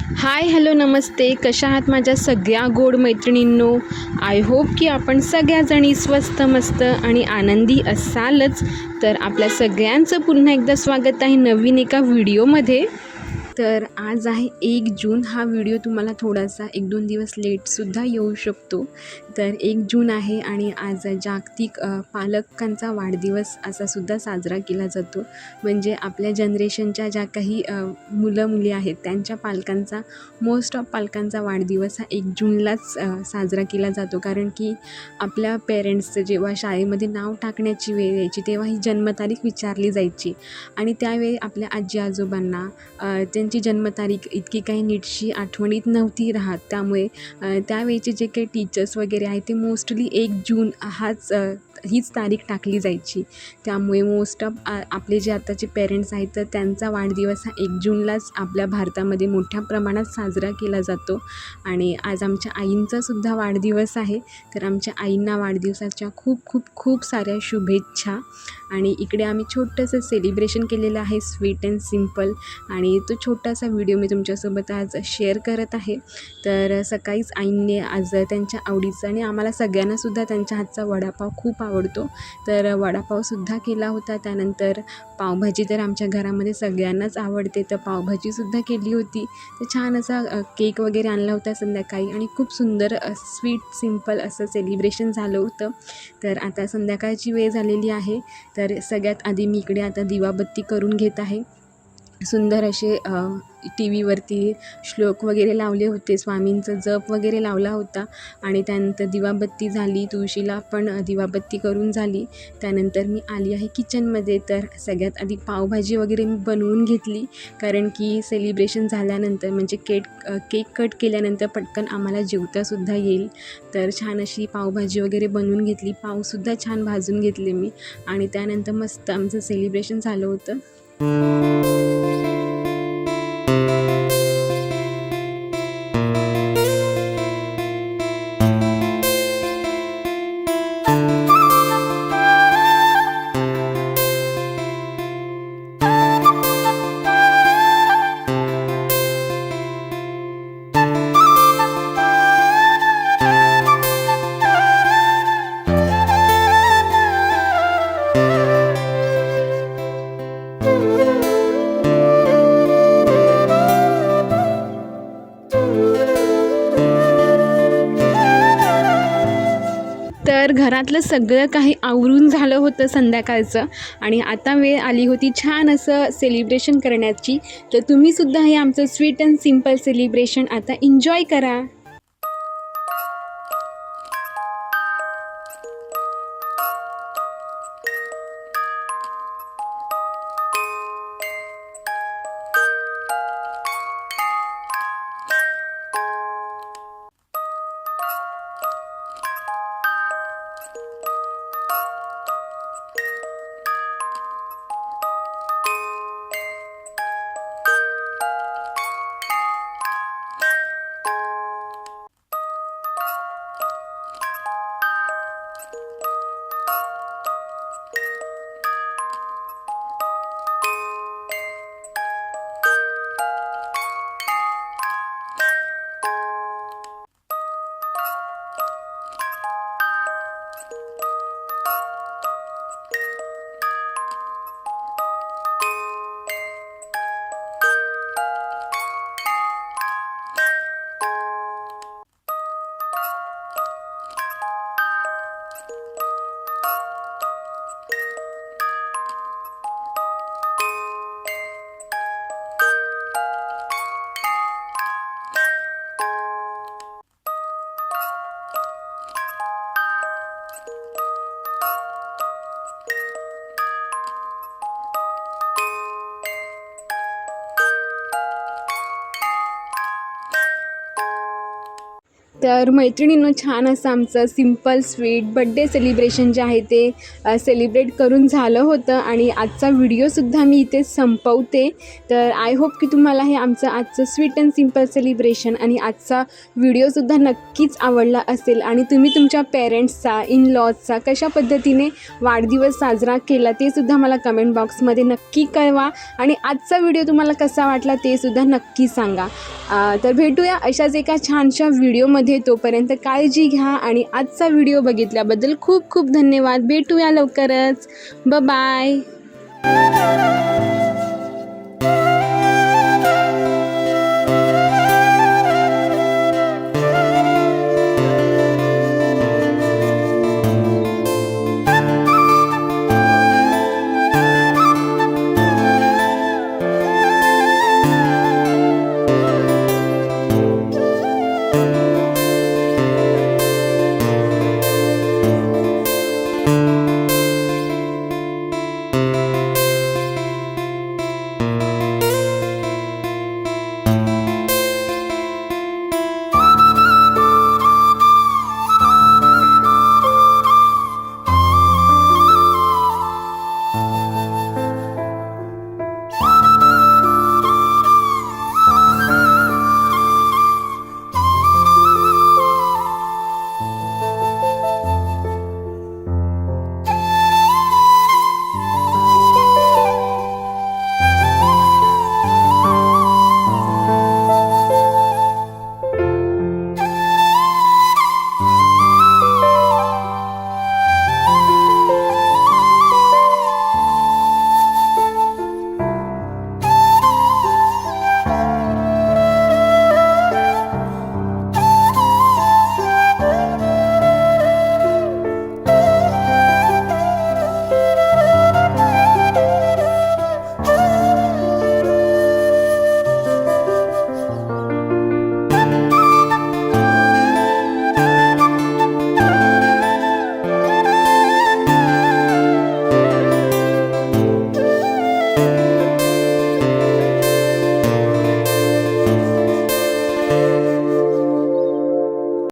Hi hello नमस्ते. कशा आहात माझ्या सगळ्या गोड मैत्रिणींनो. आय होप की आपण सगळ्याजणी स्वस्त मस्त आणि आनंदी असालच. तर आपल्या सगळ्यांचं पुन्हा एकदा स्वागत आहे नवीन एका व्हिडिओमध्ये. तर आज आहे 1 जून. हा व्हिडिओ तुम्हाला थोडासा 1-2 दिवस लेटसुद्धा येऊ शकतो. तर 1 जून आहे आणि आज जागतिक पालकांचा वाढदिवस असासुद्धा साजरा केला जातो. म्हणजे आपल्या जनरेशनच्या ज्या काही मुलं मुली आहेत त्यांच्या पालकांचा, मोस्ट ऑफ पालकांचा वाढदिवस हा 1 जूनलाच साजरा केला जातो. कारण की आपल्या पेरेंट्सचं जेव्हा शाळेमध्ये नाव टाकण्याची वेळ यायची तेव्हा ही जन्मतारीख विचारली जायची आणि त्यावेळी आपल्या आजी आजोबांना त्यांची जन्मतारीख इतकी काही नीटशी आठवणीत नव्हती राहत. त्यामुळे त्यावेळचे जे काही टीचर्स वगैरे आहेत ते मोस्टली 1 जून हीच तारीख टाकली जायची. त्यामुळे मोस्ट ऑफ आपले जे आताचे पेरेंट्स आहेत तर त्यांचा वाढदिवस हा 1 जूनलाच आपल्या भारतामध्ये मोठ्या प्रमाणात साजरा केला जातो. आणि आज आमच्या आईंचासुद्धा वाढदिवस आहे. तर आमच्या आईंना वाढदिवसाच्या खूप खूप खूप साऱ्या शुभेच्छा. आणि इकडे आम्ही छोटंसं सेलिब्रेशन केलेलं आहे, स्वीट अँड सिम्पल. आणि तो छोटासा व्हिडिओ मी तुमच्यासोबत आज शेअर करत आहे. तर सकाळीच आईंनी आज त्यांच्या आवडीचं आणि आम्हाला सगळ्यांनासुद्धा त्यांच्या हातचा वडापाव खूप आवडतो तर वडापावसुद्धा केला होता. त्यानंतर पावभाजी तर आमच्या घरामध्ये सगळ्यांनाच आवडते तर पावभाजीसुद्धा केली होती. तर छान असा केक वगैरे आणला होता संध्याकाळी आणि खूप सुंदर स्वीट सिम्पल असं सेलिब्रेशन झालं होतं. तर आता संध्याकाळची वेळ झालेली आहे. तर सगळ्यात आधी मी इकडे आता दिवाबत्ती करून घेत आहे. सुंदर असे टी व्हीवरती श्लोक वगैरे लावले होते, स्वामींचं जप वगैरे लावला होता. आणि त्यानंतर दिवाबत्ती झाली, तुळशीला पण दिवाबत्ती करून झाली. त्यानंतर मी आली आहे किचनमध्ये. तर सगळ्यात आधी पावभाजी वगैरे मी बनवून घेतली कारण की सेलिब्रेशन झाल्यानंतर म्हणजे केक कट केल्यानंतर पटकन आम्हाला जेवतासुद्धा येईल. तर छान अशी पावभाजी वगैरे बनवून घेतली, पावसुद्धा छान भाजून घेतले मी. आणि त्यानंतर मस्त आमचं सेलिब्रेशन झालं होतं. तर घरातलं सगळं काही आवरून झालं होतं संध्याकाळचं आणि आता वेळ आली होती छान असं सेलिब्रेशन करण्याची. तर तुम्हीसुद्धा हे आमचं स्वीट अँड सिम्पल सेलिब्रेशन आता एन्जॉय करा. तर मैत्रिणींनो, छान असं आमचं सिम्पल स्वीट बड्डे सेलिब्रेशन जे आहे ते सेलिब्रेट करून झालं होतं आणि आजचा व्हिडिओसुद्धा मी इथे संपवते. तर आय होप की तुम्हाला हे आमचं आजचं स्वीट अँड सिम्पल सेलिब्रेशन आणि आजचा व्हिडिओसुद्धा नक्कीच आवडला असेल आणि तुम्ही तुमच्या पेरेंट्सचा, इन लॉजचा कशा पद्धतीने वाढदिवस साजरा केला ते सुद्धा मला कमेंट बॉक्समध्ये नक्की कळवा आणि आजचा व्हिडिओ तुम्हाला कसा वाटला ते सुद्धा नक्की सांगा. तर भेटूया अशाच एका छानशा व्हिडिओमध्ये. तोपर्यंत काळजी घ्या आणि आजचा व्हिडिओ बघितल्याबद्दल खूप खूप धन्यवाद. भेटूया लवकरच. बाय.